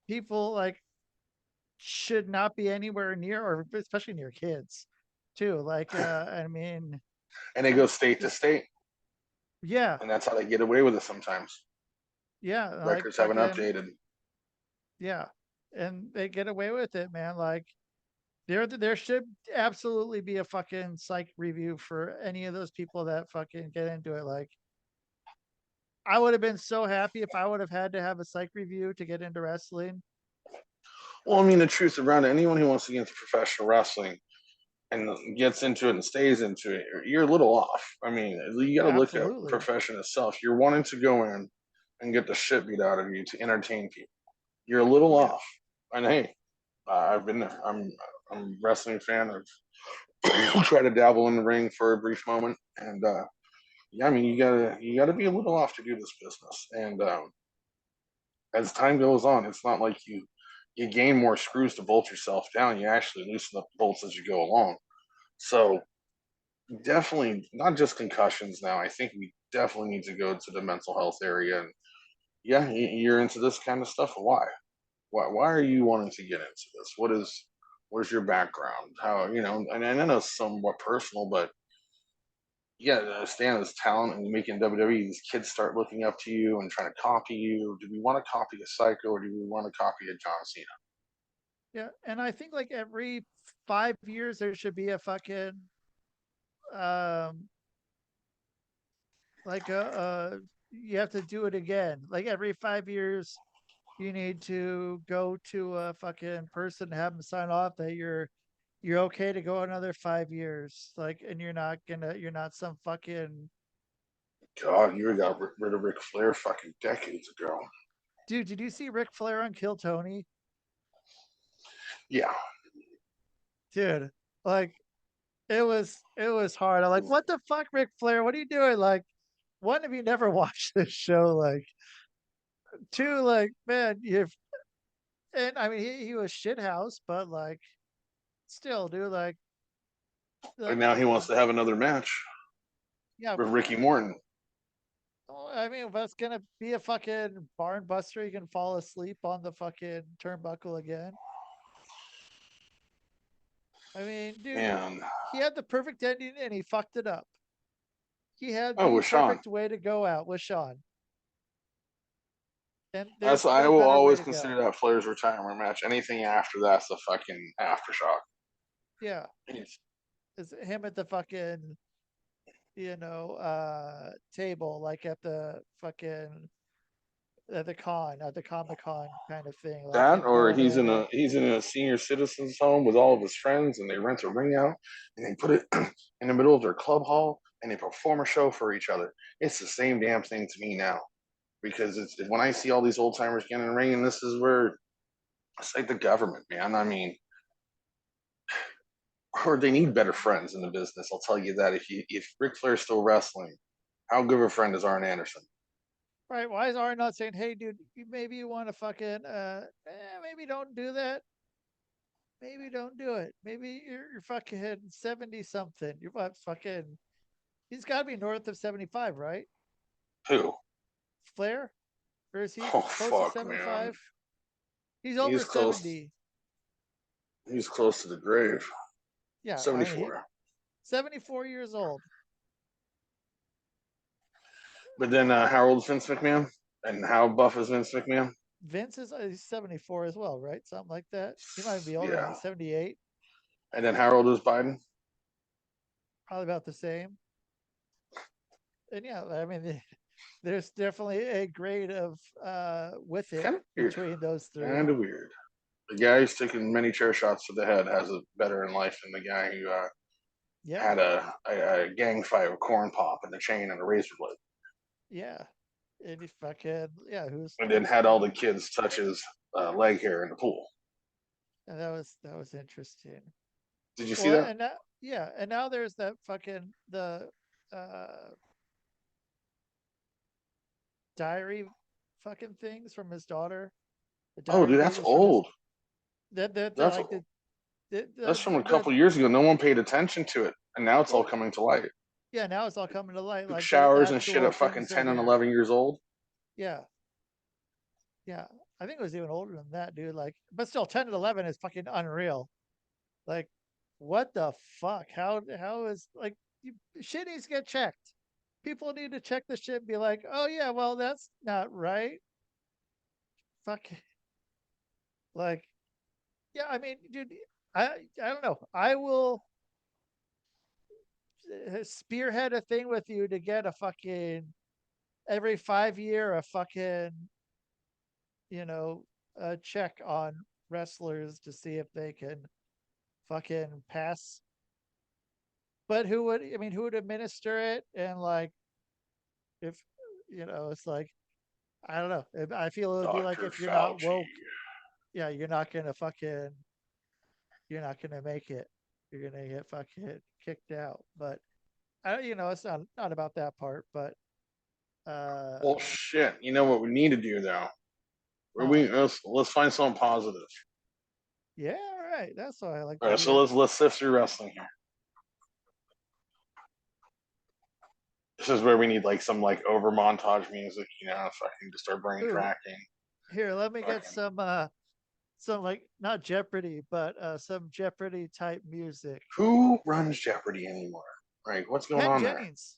people like should not be anywhere near, or especially near kids, too. Like, I mean, And they go state to just state, yeah, and that's how they get away with it sometimes. yeah, like Records haven't fucking updated. yeah, and they get away with it, man. Like, there should absolutely be a fucking psych review for any of those people that fucking get into it. Like, I would have been so happy if I would have had to have a psych review to get into wrestling. Well, I mean, the truth around it, anyone who wants to get into professional wrestling and gets into it and stays into it, you're a little off. I mean, you got to look at the Absolutely. profession itself. You're wanting to go in and get the shit beat out of you to entertain people. You're a little Yeah. off. And hey, I've been there. I'm a wrestling fan. I've tried to dabble in the ring for a brief moment, and yeah, I mean, you gotta be a little off to do this business. And as time goes on, it's not like you gain more screws to bolt yourself down. You actually loosen up the bolts as you go along. So definitely not just concussions now. I think we definitely need to go to the mental health area. And yeah, you're into this kind of stuff. Why? Why are you wanting to get into this? Where's your background? How, you know, and I know it's somewhat personal, but you gotta understand this talent and you making WWE, these kids start looking up to you and trying to copy you. Do we want to copy a Psycho or do we want to copy a John Cena? Yeah, and I think like every 5 years there should be a fucking um like you have to do it again. Like every 5 years you need to go to a fucking person, have them sign off that you're okay to go another 5 years. Like, and you're not some fucking God, you got rid of Ric Flair fucking decades ago. dude. Did you see Ric Flair on Kill Tony? Yeah. Dude, like it was hard. I'm like, what the fuck, Ric Flair? What are you doing? Like, one, if you never watched this show, like two, like, man, you've and I mean he was shithouse, but like still, dude, And like now he wants to have another match yeah. with Ricky Morton. Oh, I mean, if that's gonna be a fucking barn buster, you can fall asleep on the fucking turnbuckle again. I mean, dude, And he had the perfect ending and he fucked it up. He had oh, the with Sean. perfect way to go out with Sean, and That's there's I no will better way always to consider go. that Flair's retirement match. Anything after that's a fucking aftershock. Yeah, He's- it's him at the fucking table, like at the Comic Con kind of thing, like That him or going over. he's in a senior citizens home with all of his friends and they rent a ring out and they put it in the middle of their club hall and they perform a show for each other. It's the same damn thing to me now because it's when I see all these old timers getting in the ring and this is where it's like the government, man. I mean, or they need better friends in the business. I'll tell you that if Ric Flair's still wrestling, how good of a friend is Arn Anderson? Right? Why is Ari not saying, "Hey, dude, maybe you want to fucking maybe don't do that. Maybe don't do it. Maybe you're fucking 70 something. You're what fucking. He's got to be north of 75, right? Who? Flair, or is he Oh close to fuck, man. 75? He's He's over close. 70. He's close to the grave. Yeah, I mean, 74. 74 years old. But then how old is Vince McMahon? And how buff is Vince McMahon? Vince is he's 74 as well, right? Something like that. He might be older than Yeah. that. 78, And then how old is Biden? probably about the same. And yeah, I mean, there's definitely a grade of with it Kind of weird. between those three. Kind of weird. The guy who's taken many chair shots to the head has it better in life than the guy who Yeah, had a gang fight with corn pop and a chain and a razor blade. yeah. And he fucking yeah, And then who's had all the kids touch his leg hair in the pool. and that was interesting. Did you see Well, that? and now yeah, and now there's that fucking the uh diary fucking things from his daughter, the Oh, diary dude, that's pages from his old. that That's like that's from a the couple years ago. No one paid attention to it, and now it's all well coming to light. yeah, now it's all coming to light, Took like the showers and shit actual at fucking things are 10 and there. 11 years old. Yeah, yeah. I think it was even older than that, dude. Like, but still, 10 and 11 is fucking unreal. Like, what the fuck? How is like shit needs to get checked. People need to check the shit and be like, oh yeah, well that's not right. Fuck. Like, yeah, I mean, dude, I don't know. I will spearhead a thing with you to get a fucking every 5 year a fucking you know a check on wrestlers to see if they can fucking pass. But who would I mean? Who would administer it? And like, if it's like I don't know. I feel it would be like Dr. if you're not Fauci. woke, yeah, you're not gonna make it. You're gonna get fucking kicked out. But it's not about that part. But uh, Well, shit. You know what we need to do though? huh? Let's find something positive. Yeah, all right. That's what I like All to right, so hear. let's sift through wrestling here. This is where we need like some like over montage music, fucking to start brain Ooh, tracking. here, let me get Fucking some some like not Jeopardy, but some Jeopardy type music. Who runs Jeopardy anymore? Right, what's going Ken on there? Is Jennings.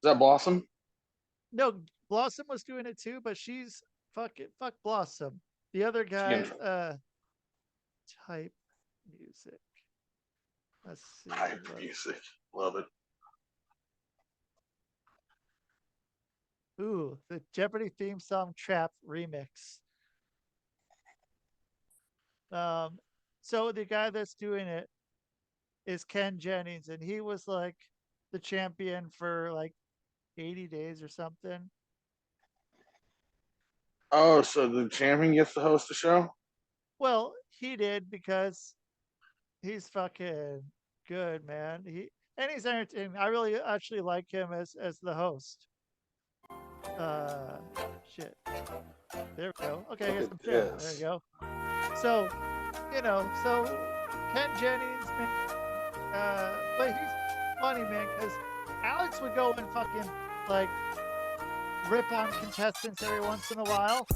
that Blossom? No, Blossom was doing it too, but she's fuck Blossom. The other She getting guy, type music. Let's see type what. music. Love it. Ooh, the Jeopardy theme song trap remix. Um, so the guy that's doing it is Ken Jennings, and he was like the champion for like 80 days or something. Oh, so the champion gets to host the show? Well, he did because he's fucking good, man. He's entertaining. I really actually like him as the host. Uh, shit. There we go. Okay, Look here's at some shit. There you this. go. So, so Ken Jennings, man, but he's funny, man, because Alex would go and fucking like rip on contestants every once in a while.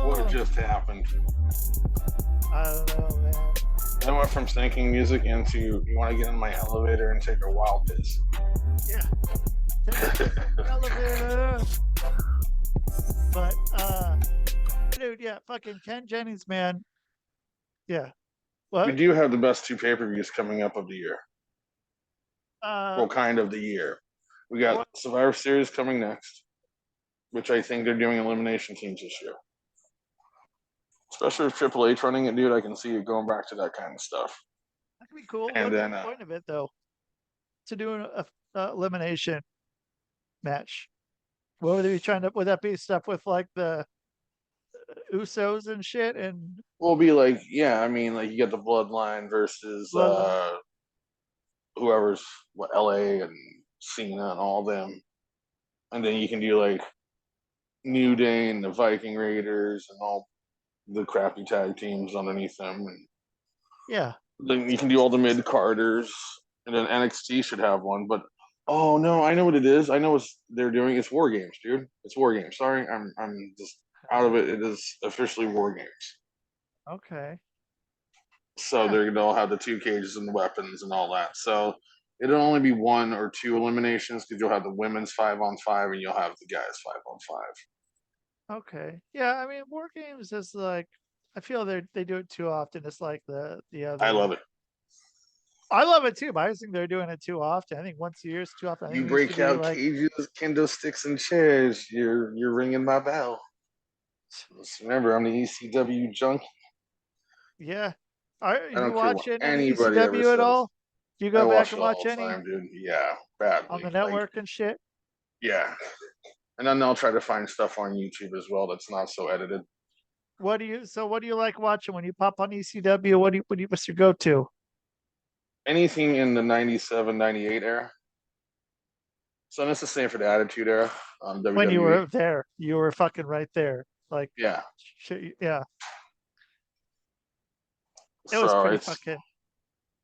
What Oh, just happened? I don't know, man. I went from thinking music into you want to get in my elevator and take a wild piss. Yeah, take the elevator. But dude, yeah, fucking Ken Jennings, man. Yeah. We What? do have the best two pay-per-views coming up of the year. Uh, Well, kind of the year. We got what? Survivor Series coming next, which I think they're doing elimination teams this year. Especially with Triple H running it, dude, I can see it going back to that kind of stuff. That could be cool. And What'd be then, the point of it though? To do a elimination match. What would they be trying to? Would that be stuff with like the Usos and shit and we'll be like, yeah, I mean, like you get the Bloodline versus Bloodline? whoever's what LA and Cena and all them, and then you can do like New Day and the Viking Raiders and all the crappy tag teams underneath them, and Yeah. then you can do all the mid carders, and then NXT should have one. But oh no, I know what it is. I know what they're doing. It's War Games, dude. It's War Games. Sorry, I'm just out of it. It is officially War Games. Okay. So Yeah. they're gonna all have the two cages and the weapons and all that. So it'll only be one or two eliminations because you'll have the women's 5-on-5 and you'll have the guys 5-on-5. Okay. Yeah. I mean, war games is like I feel they do it too often. It's like the I love other. it. I love it too, but I just think they're doing it too often. I think once a year is too often. I think You it used to break be out like, cages, kendo sticks, and chairs. You're ringing my bell. Just remember, I'm the ECW junk. yeah. Are I you don't care what watching any anybody ever ECW at says. all? Do you I go back watch and it watch all the any time, dude. Yeah, on badly. the Like, network and shit? yeah. And then I'll try to find stuff on YouTube as well that's not so edited. What do you like watching when you pop on ECW? What's your go-to? Anything in the 97, 98 era. So that's the same for the Attitude Era on When you WWE. were there, you were fucking right there. Like, Yeah. shit, yeah, it was So pretty it's fucking,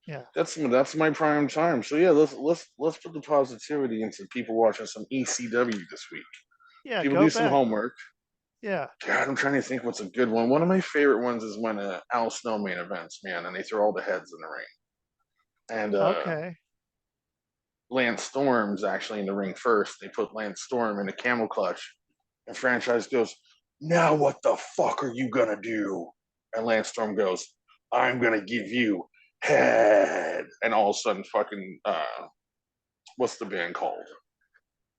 yeah, that's my prime time. So yeah, let's put the positivity into people watching some ECW this week. yeah. People Go do some back, homework. yeah, God, I'm trying to think what's a good one. One of my favorite ones is when Al Snow main events, man, and they throw all the heads in the ring. And okay, Lance Storm's actually in the ring first. They put Lance Storm in a camel clutch, and franchise goes, "Now what the fuck are you gonna do?" And Lance Storm goes, "I'm gonna give you head." And all of a sudden, fucking what's the band called?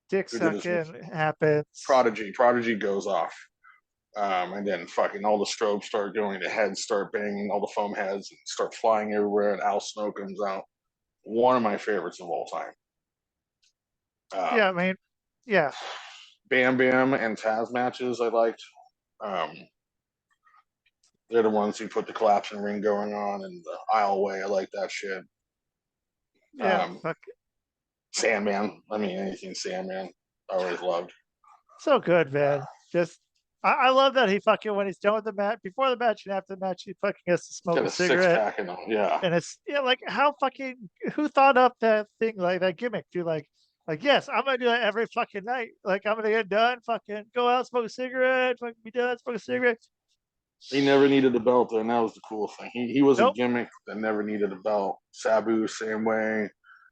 dick Who did his sucking happens. Prodigy goes off. And then fucking all the strobes start going, the heads start banging, all the foam heads and start flying everywhere, and Al Snow comes out. One of my favorites of all time. Yeah, I Um, mean, yeah, Bam Bam and Taz matches I liked. Um, they're the ones who put the collapsing ring going on and the aisleway. I like that shit. yeah. Um, Fuck, Sandman. I mean, anything Sandman. I always loved. so good, man. Just, I love that he fucking when he's done with the match, before the match and after the match, he fucking has to smoke Got a a six cigarette. pack in them. Yeah. And it's yeah, like how fucking who thought up that thing like that gimmick, dude? Like Like, yes, I'm gonna do that every fucking night. Like, I'm gonna get done, fucking go out, smoke a cigarette, fucking be done, smoke a cigarette. He never needed a belt, though, and that was the cool thing. He was a Nope. gimmick that never needed a belt. Sabu, same way.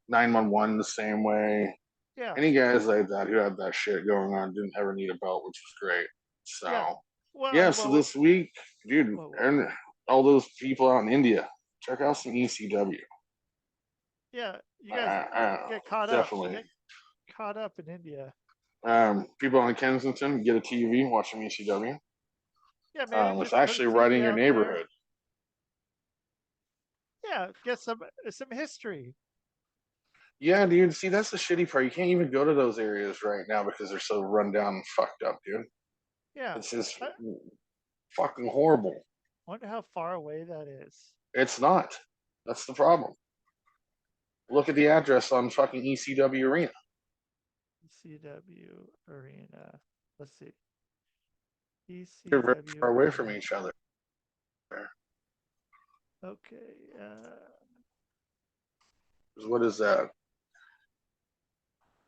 911, the same way. Yeah. Any guys like that who had that shit going on didn't ever need a belt, which was great. Yeah. So, yeah, Well, so well, this week, dude, well, and all those people out in India, check out some ECW. yeah. You guys get caught up. Definitely. Get caught up in India. People in Kensington, get a TV, watch some ECW. Yeah, maybe It's just put a actually right TV in your out there. neighborhood. Yeah, get some history. Yeah, dude. See, that's the shitty part. You can't even go to those areas right now because they're so run down and fucked up, dude. Yeah. It's just I fucking horrible. wonder how far away that is. It's not. That's the problem. Look at the address on fucking ECW Arena. ECW Arena. Let's see. They're very ECW far away from Arena. each other. Okay. What is that?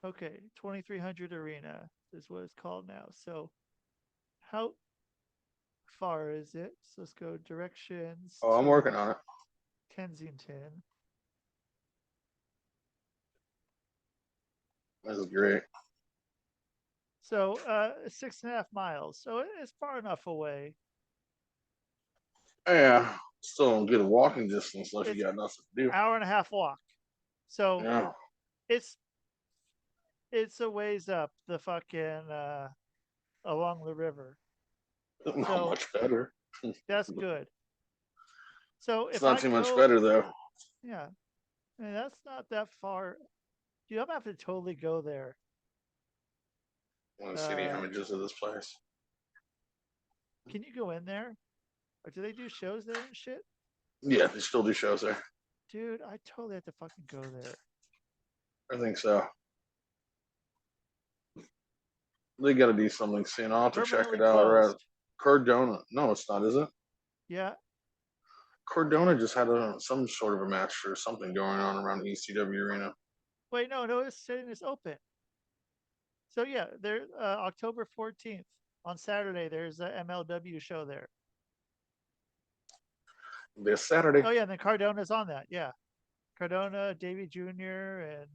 Okay. 2300 Arena is what it's called now. So, how far is it? So let's go directions Oh, I'm to working on it. Kensington. This is great. So 6.5 miles. So it's far enough away. Yeah, still don't get a walking distance unless It's you got nothing to do. hour and a half walk. So Yeah, it's it's a ways up the fucking along the river. not So much better. that's good. So It's if not I too much go, better though. yeah, I mean, that's not that far. Dude, I'm gonna have to totally go there. I want to see the Uh, images of this place. can you go in there? Or do they do shows there and shit? Yeah, they still do shows there. Dude, I totally have to fucking go there. I think so. They got to do something soon. I'll have to check Permanently it out. Right. closed. Cardona. No, it's not, is it? Yeah. Cardona just had some sort of a match or something going on around the ECW arena. Wait, no, it's saying it's open. So yeah, there October 14th on Saturday. There's a MLW show there. This Saturday. Oh yeah, and then Cardona's on that. Yeah, Cardona, Davey Jr. and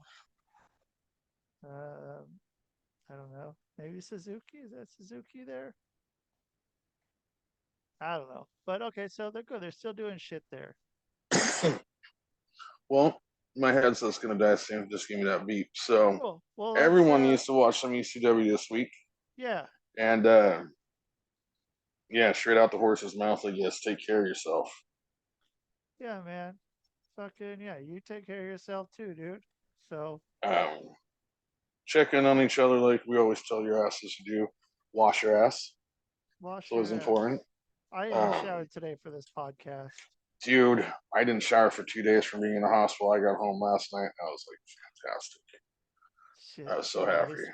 um, I don't know, maybe Suzuki. Is that Suzuki there? I don't know, but okay, so they're good. They're still doing shit there. Well, my headset's gonna die soon. Just give me that beep. So Cool. Well, let's. everyone needs to watch some ECW this week. Yeah. And yeah, straight out the horse's mouth, I guess. Take care of yourself. Yeah, man. Fucking yeah. You take care of yourself too, dude. So Um, check in on each other like we always tell your asses to do. Wash your ass. wash It's always your ass. important. I even Um, showered today for this podcast. dude, I didn't shower for 2 days from being in the hospital. I got home last night. I was like, fantastic. I Shit, was so 2 days. happy.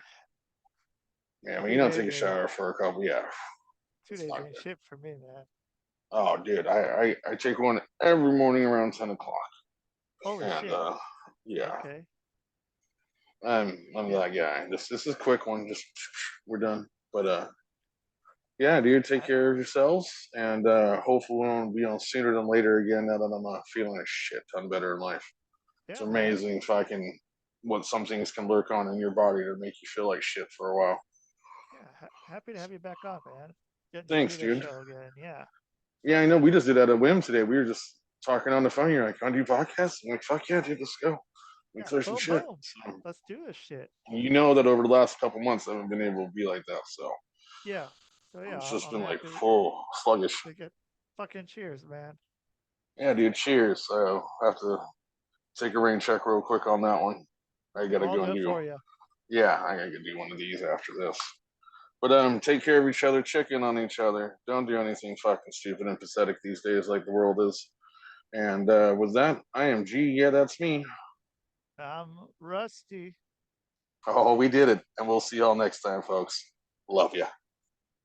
Yeah, when you 2 don't days take a ain't shower for a couple, yeah, 2 days not ain't good. shit for me, man. Oh, dude, I take one every morning around 10 o'clock, Holy and shit. yeah, Okay. I'm Yeah. that guy. This is a quick one. Just we're done. But yeah, dude, take care of yourselves, and hopefully we'll be on sooner than later again. Now that I'm feeling a shit ton better in life. It's Yeah, man. amazing if I can what some things can lurk on in your body to make you feel like shit for a while. Yeah. Happy to have you back on, man. Getting to do Thanks, this dude. show again. Yeah. Yeah, I know. We just did that at whim today. We were just talking on the phone. You're like, "Want to do podcasts?" I'm like, "Fuck yeah, dude, let's go. We Yeah. clear some Boom, shit." boom. So, Let's do this shit. you know that over the last couple months, I haven't been able to be like that. So Yeah. So yeah, it's just I'm been like happy full sluggish. to get fucking cheers, man. Yeah, dude. Cheers. So I have to take a rain check real quick on that one. I gotta I'll go do and it do. for you. Yeah, I gotta do one of these after this. But take care of each other, check in on each other. Don't do anything fucking stupid and pathetic these days like the world is. And with that, I am G. Yeah, that's me. I'm rusty. Oh, we did it. And we'll see y'all next time, folks. Love ya.